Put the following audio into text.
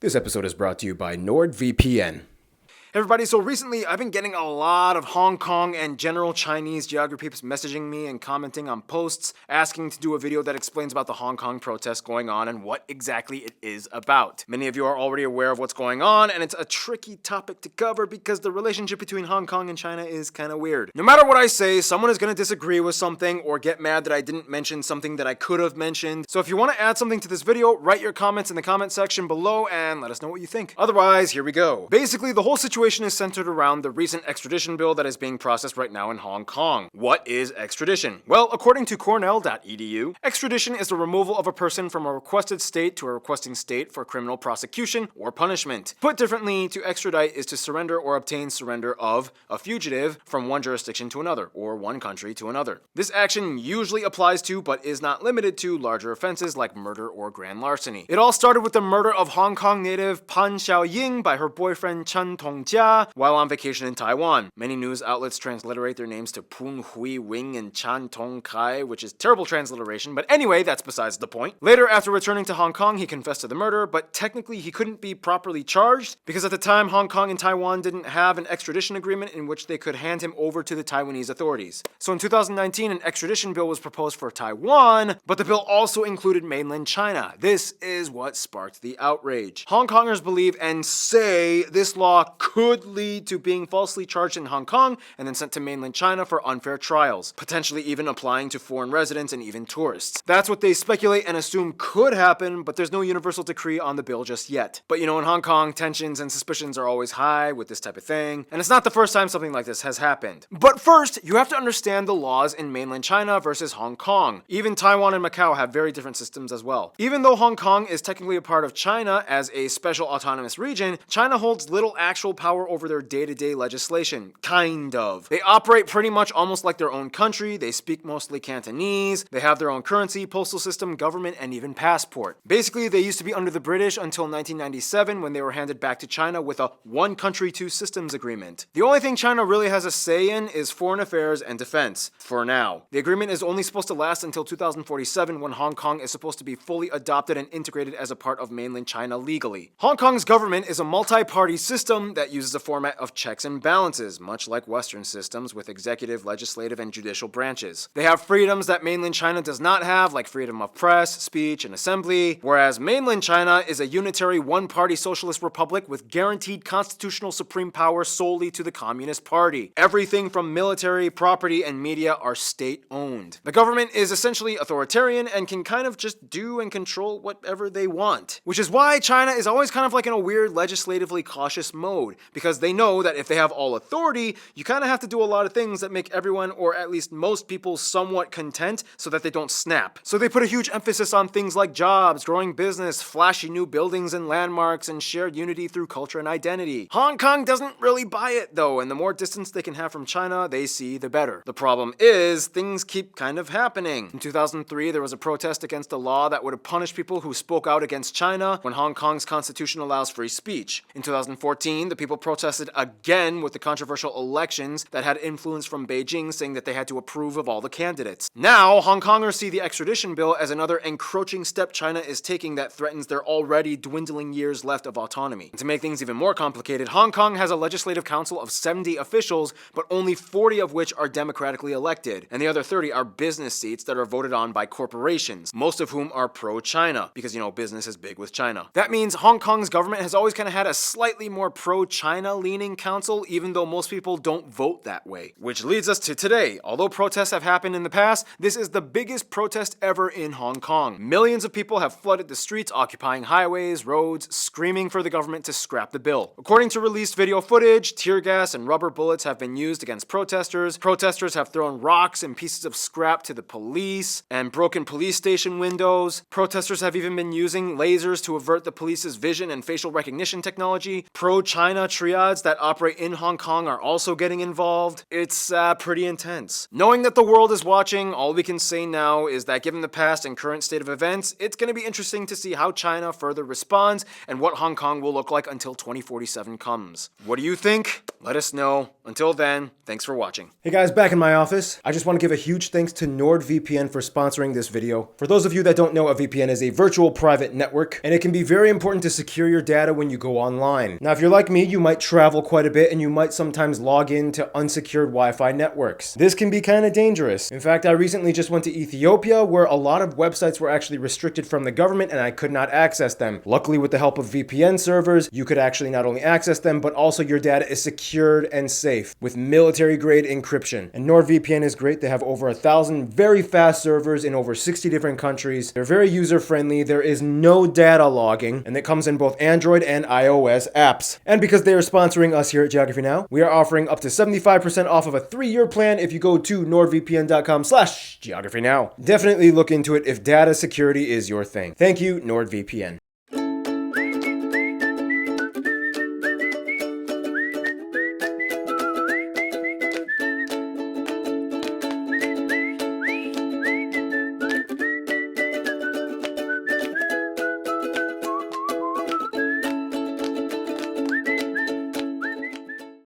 This episode is brought to you by NordVPN. Hey everybody, so recently I've been getting a lot of Hong Kong and general Chinese geography messaging me and commenting on posts asking to do a video that explains about the Hong Kong protests going on and what exactly it is about. Many of you are already aware of what's going on, and it's a tricky topic to cover because the relationship between Hong Kong and China is kind of weird. No matter what I say, someone is going to disagree with something or get mad that I didn't mention something that I could have mentioned. So if you want to add something to this video, write your comments in the comment section below and let us know what you think. Otherwise, here we go. Basically, the whole situation is centered around the recent extradition bill that is being processed right now in Hong Kong. What is extradition? Well, according to Cornell.edu, extradition is the removal of a person from a requested state to a requesting state for criminal prosecution or punishment. Put differently, to extradite is to surrender or obtain surrender of a fugitive from one jurisdiction to another, or one country to another. This action usually applies to, but is not limited to, larger offenses like murder or grand larceny. It all started with the murder of Hong Kong native Pan Xiaoying by her boyfriend Chen Tongjia while on vacation in Taiwan. Many news outlets transliterate their names to Poon Hui Wing and Chan Tong Kai, which is terrible transliteration, but anyway, that's besides the point. Later, after returning to Hong Kong, he confessed to the murder, but technically he couldn't be properly charged because at the time Hong Kong and Taiwan didn't have an extradition agreement in which they could hand him over to the Taiwanese authorities. So in 2019, an extradition bill was proposed for Taiwan, but the bill also included mainland China. This is what sparked the outrage. Hong Kongers believe and say this law could lead to being falsely charged in Hong Kong and then sent to mainland China for unfair trials, potentially even applying to foreign residents and even tourists. That's what they speculate and assume could happen, but there's no universal decree on the bill just yet. But you know, in Hong Kong, tensions and suspicions are always high with this type of thing, and it's not the first time something like this has happened. But first, you have to understand the laws in mainland China versus Hong Kong. Even Taiwan and Macau have very different systems as well. Even though Hong Kong is technically a part of China as a special autonomous region, China holds little actual power over their day-to-day legislation. Kind of. They operate pretty much almost like their own country, they speak mostly Cantonese, they have their own currency, postal system, government, and even passport. Basically, they used to be under the British until 1997 when they were handed back to China with a one country, two systems agreement. The only thing China really has a say in is foreign affairs and defense, for now. The agreement is only supposed to last until 2047 when Hong Kong is supposed to be fully adopted and integrated as a part of mainland China legally. Hong Kong's government is a multi-party system that uses a format of checks and balances, much like Western systems with executive, legislative, and judicial branches. They have freedoms that mainland China does not have, like freedom of press, speech, and assembly, whereas mainland China is a unitary one-party socialist republic with guaranteed constitutional supreme power solely to the Communist Party. Everything from military, property, and media are state-owned. The government is essentially authoritarian and can kind of just do and control whatever they want, which is why China is always kind of like in a weird legislatively cautious mode, because they know that if they have all authority, you kind of have to do a lot of things that make everyone, or at least most people, somewhat content so that they don't snap. So they put a huge emphasis on things like jobs, growing business, flashy new buildings and landmarks, and shared unity through culture and identity. Hong Kong doesn't really buy it though, and the more distance they can have from China, they see the better. The problem is, things keep kind of happening. In 2003, there was a protest against a law that would have punished people who spoke out against China when Hong Kong's constitution allows free speech. In 2014, the people protested again with the controversial elections that had influence from Beijing saying that they had to approve of all the candidates. Now, Hong Kongers see the extradition bill as another encroaching step China is taking that threatens their already dwindling years left of autonomy. And to make things even more complicated, Hong Kong has a legislative council of 70 officials, but only 40 of which are democratically elected, and the other 30 are business seats that are voted on by corporations, most of whom are pro-China, because you know, business is big with China. That means Hong Kong's government has always kind of had a slightly more pro-China leaning council, even though most people don't vote that way. Which leads us to today. Although protests have happened in the past, this is the biggest protest ever in Hong Kong. Millions of people have flooded the streets, occupying highways, roads, screaming for the government to scrap the bill. According to released video footage, tear gas and rubber bullets have been used against protesters. Protesters have thrown rocks and pieces of scrap to the police and broken police station windows. Protesters have even been using lasers to avert the police's vision and facial recognition technology. Pro-China triads that operate in Hong Kong are also getting involved. It's pretty intense. Knowing that the world is watching, all we can say now is that given the past and current state of events, it's going to be interesting to see how China further responds and what Hong Kong will look like until 2047 comes. What do you think? Let us know. Until then, thanks for watching. Hey guys, back in my office. I just want to give a huge thanks to NordVPN for sponsoring this video. For those of you that don't know, a VPN is a virtual private network, and it can be very important to secure your data when you go online. Now, if you're like me, you might travel quite a bit and you might sometimes log into unsecured Wi-Fi networks. This can be kind of dangerous. In fact, I recently just went to Ethiopia where a lot of websites were actually restricted from the government and I could not access them. Luckily, with the help of VPN servers, you could actually not only access them, but also your data is secured and safe with military-grade encryption. And NordVPN is great. They have over 1,000 very fast servers in over 60 different countries. They're very user-friendly. There is no data logging, and it comes in both Android and iOS apps. And because they are sponsoring us here at Geography Now, we are offering up to 75% off of a 3-year plan if you go to nordvpn.com/geography now. Definitely look into it if data security is your thing. Thank you, NordVPN.